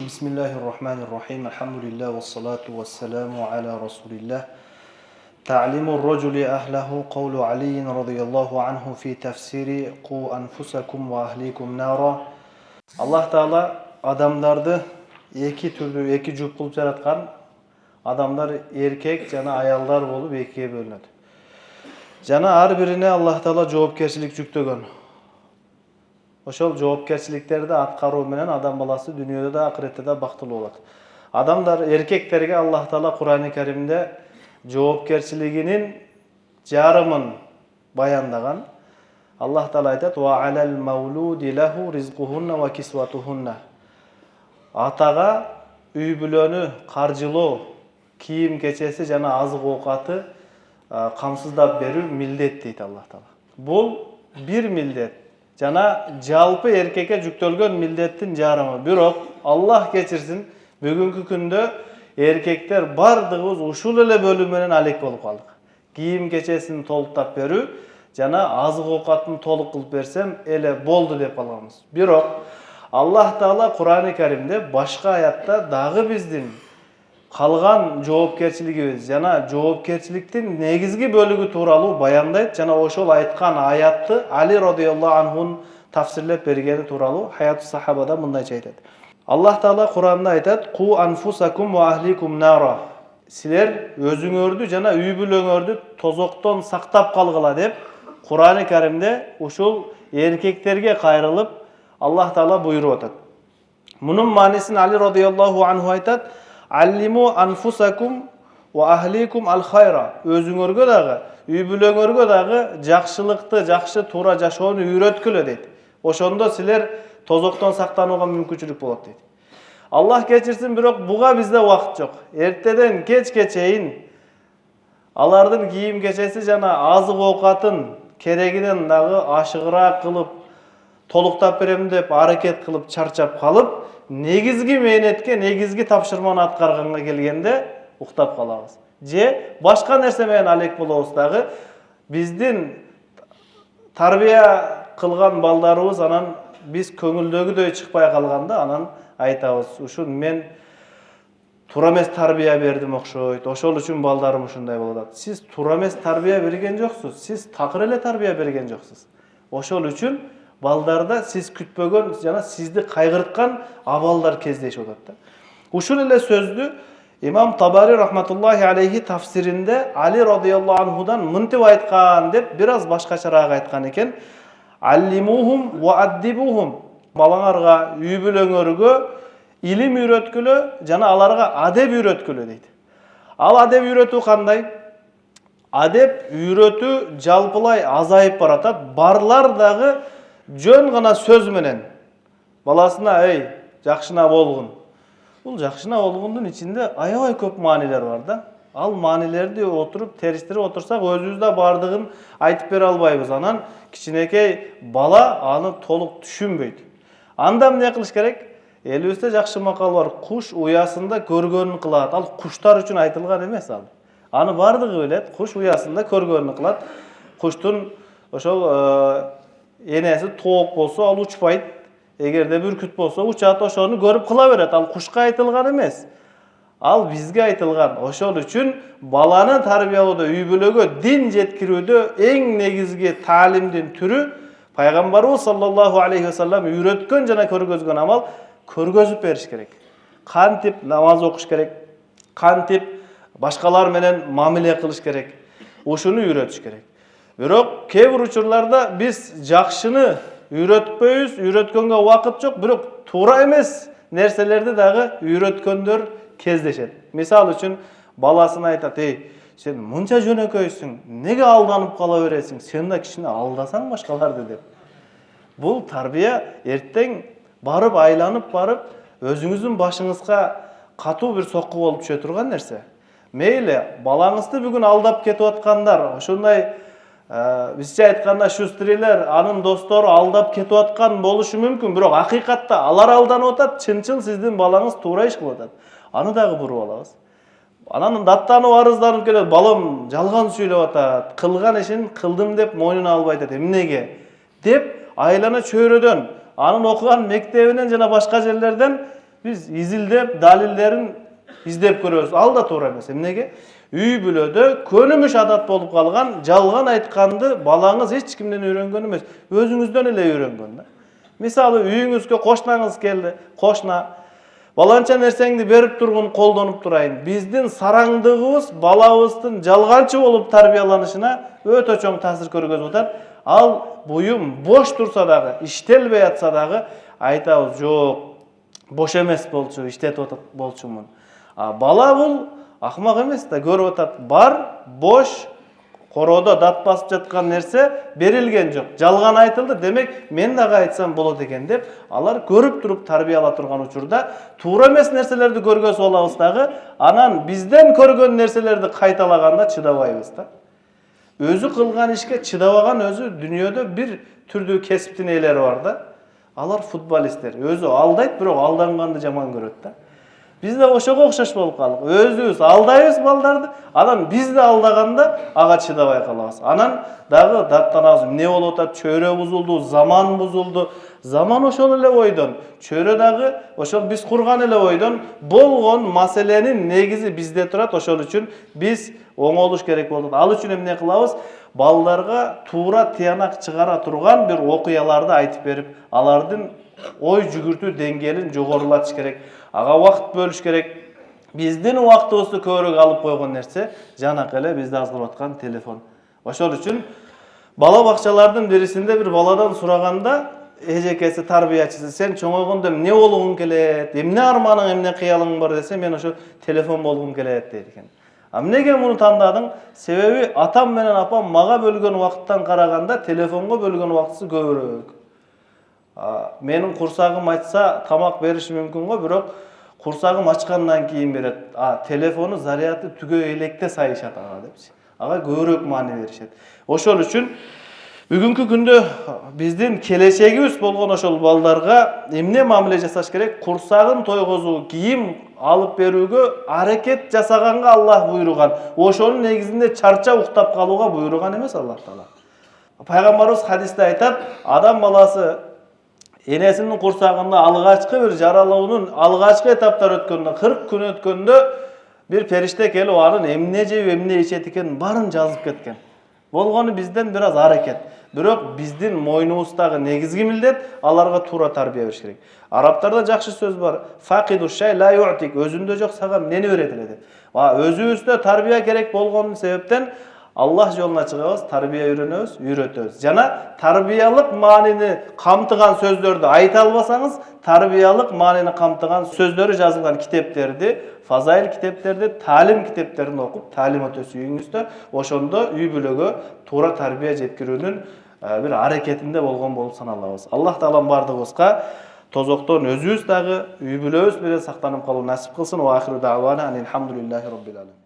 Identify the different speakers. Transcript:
Speaker 1: Bismillahirrahmanirrahim. Elhamdülillah ve salatu ve selamu ala Resulillah. Ta'limur raculi ahlahu qawlu Aliyin radıyallahu anhu fi tefsiri Qu anfusakum ve ahlikum nara. Allah Teala adamlardı iki türlü, iki cüp kılıp yaratkan. Adamlar erkek, jana ayallar bolup ekiye bölünөт. Jana har birine Allah Teala жоопкерчилик жүктөгөн. Ошол жоопкерчиликтерди аткаруу менен адам баласы дүйнөдө да акыретте да бактылуу болот. Адамдар эркектерге Аллах Таала Кур'ан-ы Каримде жоопкерчилигинин жарымын баяндаган. Аллах Таала айтат: "Ва алал маулуди лаху ризкухунна ва кисватухунна." Атага үй бүлөнү каржылоо, кийим кечеси жана азык оокаты камсыздап берүү милдет дейт Аллах Таала. Бул бир милдет. Жана жалпы эркекке жүктөлгөн милдеттин жарымы. Бирок Аллах кечирсин, бүгүнкү күндө эркектер бардыгыбыз ушул эле бөлүү менен алек болуп калдык. Кийим кечесин толуктап берүү жана азык оокатын толук кылып берсем эле болду деп калганбыз. Бирок Аллах Таала Кур'ан-ы Каримде башка аятта дагы биздин калган жоопкерчилигибиз жана жоопкерчиликтин негизги бөлүгү тууралуу баяндайт жана ошол айткан аятты Али радыйаллаху анхунун тафсирлеп бергени тууралуу Хаяту сахабада мындайча айтат. Аллах Таала Кур'анда айтат: "Ку анфусакум ва ахликум нара." Силер өзүңөрдү жана үй бүлөңөрдү тозоктон сактап калгыла деп Кур'ан-ы Каримде ушул эркектерге кайрылып Аллах Таала буйруп атат. Мунун маанисин Али радыйаллаху анху айтат: "Аллиму анфусакум ва ахликум ал-хайра." Өзүңөргө дагы, үй бүлөңөргө дагы жакшылыкты, жакшы туура жашоону үйрөткүлө дейт. Ошондо силер тозоктон сактанууга мүмкүнчүлүк болот дейт. Аллах кечирсин, бирок буга бизде убакыт жок. Эртеден кечке чейин алардын кийим кечеси жана азык оокатын керегинен дагы ашыгыраак кылып толуктап берем деп аракет кылып чарчап калып, негизги мээнетке, негизги тапшырманы аткарганга келгенде уктап калабыз. Же башка нерсе менен алек болобуз дагы. Биздин тарбия кылган балдарыбыз анан биз көңүлдөгүдөй чыкпай калганда анан айтабыз: "Ушун мен туура эмес тарбия бердим окшойт. Ошол үчүн балдарым ушундай болуп атат." Сиз туура эмес тарбия берген жоксуз. Сиз такыр эле тарбия берген жоксуз. Ошол үчүн балдарда сиз күтпөгөн жана сизди кайгырткан абалдар кездешип атат да. Ушул эле сөздү Имам Табари рахматуллахи алейхи тафсиринде Али радыйаллаху анхудан мынтип айткан деп бир аз башкачараак айткан экен: "Аллимухум ва аддибухум." Балаңарга, үй бүлөңөргө илим үйрөткүлө жана аларга адеп үйрөткүлө дейт. Ал адеп үйрөтүү кандай? Адеп үйрөтүү жалпылай азайып баратат. Барлар дагы жөн гана сөз менен баласына: "Эй, жакшына болгун." Бул жакшына болгондун ичинде аябай көп маанилер бар да. Ал маанилерди отуруп териштирип отурсак, өзүбүз да бардыгын айтып бере албайбыз. Анан кичинекей бала аны толук түшүнбөйт. Анда эмне кылыш керек? Элибизде жакшы макал бар: "Куш уясында көргөнүн кылат." Ал куштар үчүн айтылган эмес ал. Аны бардыгы билет. Куш уясында көргөнүн кылат. Куштун ошол энеси тоок болсо, ал учпайт. Эгерде бүркүт болсо, учат, ошону көрүп кыла берет. Ал кушка айтылган эмес. Ал бизге айтылган. Ошол үчүн баланы тарбиялоодо, үй бүлөгө дин жеткирүүдө эң негизги таалимдин түрү Пайгамбарыбыз саллаллаху алейхи ва саллям үйрөткөн жана көргөзгөн амал көргөзүп бериш керек. Кантип намаз окуш керек, кантип башкалар менен мамиле кылыш керек. Ушуну үйрөтүш керек. Бирок кээ бир учурларда биз жакшыны үйрөтпөйбүз, үйрөткөнгө убакыт жок, бирок туура эмес нерселерди дагы үйрөткөндөр кездешет. Мисалы үчүн баласына айтат: "Эй, сен мынча жөнөкөйсүң, неге алданып кала бересиң? Сен да кичине алдасаң башкаларды" деп. Бул тарбия эртең барып айланып барып өзүңүздүн башыңызга катуу бир сокку болуп түшө турган нерсе. Мейли балаңызды бүгүн алдап кетип аткандар, ошондой бизче айтканда шустрилер, анын достору алдап кетип аткан болушу мүмкүн, бирок акыйкатта алар алданып атат, чынчыл сиздин балаңыз туура иш кылып атат. Аны дагы буруп алабыз. Анан даттанып арызданып келет: "Балам жалган сүйлөп атат, кылган ишин кылдым деп мойнуна албай атат. Эмнеге?" деп айлана чөйрөдөн, анын окуган мектебинен жана башка жерлерден Biz izildep, dalillerin izdep görüyoruz. Al da toora emес. Emnege? Үй бүлөдө көнүмүш адат болуп калган, жалган айтканды балаңыз эч кимден үйрөнгөн эмес, өзүңүздөн эле үйрөнгөн да. Мисалы, үйүңүзгө кошнаңыз келди, кошна баланча нерсеңди берип тургун, колдонуп турайын. Биздин сараңдыгыбыз балабыздын жалганчы болуп тарбияланышына өтө чоң таасир көргөзүп атат. Ал буюм бош турса дагы, иштелбей атса дагы айтабыз, жок, бош эмес болчу, иштетип атат болчумун. Бала бул акмак эмес да, көрүп атат, бар, бош, короодо дат басып жаткан нерсе берилген жок. Жалган айтылды, демек мен дагы айтсам болот экен деп, алар көрүп туруп тарбияла турган учурда туура эмес нерселерди көргөзүп алабыз дагы, анан бизден көргөн нерселерди кайталаганда чыдабайбыз да. Өзү кылган ишке чыдабаган өзү дүйнөдө бир түрдүү кесиптин ээлери бар да. Алар футболисттер. Өзү алдайт, бирок алданганды жаман көрөт да. Biz de ошого окшош болуп калдык. Өзүбүз алдайбыз балдарды, анан биз де алдаганда ага чыдабай калабыз. Анан дагы даттанабыз. Эмне болуп атат? Чөйрө бузулду, заман бузулду. Заман ошол эле ойдон, чөйрө дагы ошол биз курган эле ойдон болгон маселенин негизи бизде турат. Ошол үчүн биз оңолуш керек болот. Ал үчүн эмне кылабыз? Балдарга туура тыянак чыгара турган бир окуяларды айтып берип, алардын ой жүгүртүү деңгээлин жогорулатыш керек. Ага вакыт бөлүш керек. Биздин убактыбызды көбүрөөк алып койгон нерсе жанакы эле бизде азгырып аткан телефон. Ошол үчүн бала бакчалардын бирисинде бир баладан сураганда, эжекеси тарбиячысы, сен чоңойгондо эмне болгуң келет, эмне арманың, эмне кыялың бар десе, мен ошо телефон болгум келет дейт экен. Эмнеге муну тандадың? Себеби атам менен апам мага бөлгөн убакыттан караганда телефонго бөлгөн убактысы көбүрөөк. Менин курсагым айтса тамак бериши мүмкүн го, бирок курсагым ачкандан кийин берет. Телефону заряды түгө электе сайышат ага депчи. Ага көбүрөөк маани беришет. Ошол үчүн бүгүнкү күндө биздин келечегибиз болгон ошол балдарга эмне мамиле жасаш керек? Курсагын тойгозуу, кийим алып берүүгө аракет жасаганга Аллах буйруган. Ошонун негизинде чарчап уктап калууга буйруган эмес Аллах Таала. Пайгамбарыбыз хадисте айтат, адам баласы энесинин курсагында алгачкы бир жаралуунун алгачкы этаптары өткөндө, 40 күн өткөндө бир периште келип анын эмне жеп, эмне ичет экенин баарын жазып кеткен. Болгону бизден бир аз аракет. Бирок биздин мойнубуздагы негизги милдет аларга туура тарбия бериш керек. Арабтарда жакшы сөз бар. Факиду шай ла ю'тик. Өзүндө жок сага эмнени берет эле деп. Өзүбүздө тарбия керек болгон себептен Аллах жолуна чыгабыз, тарбия үйрөнөбүз, үйрөтөбүз. Жана тарбиялык маанини камтыган сөздөрдү айта албасаңыз, тарбиялык маанини камтыган сөздөрү жазылган китептерди, фазаил китептерди, талим китептерин окуп, талим өтө сүйүңүздөр. Ошондо үй бүлөгө туура тарбия жеткирүүнүн бир аракетинде болгон болуп саналабыз. Аллах Таалам бардыгыбызга тозоктон өзүбүз дагы үй бүлөбүз менен сактанып калуу насип кылсын. Ва ахиру дa'wana алхамдулиллахи rabbil alamin.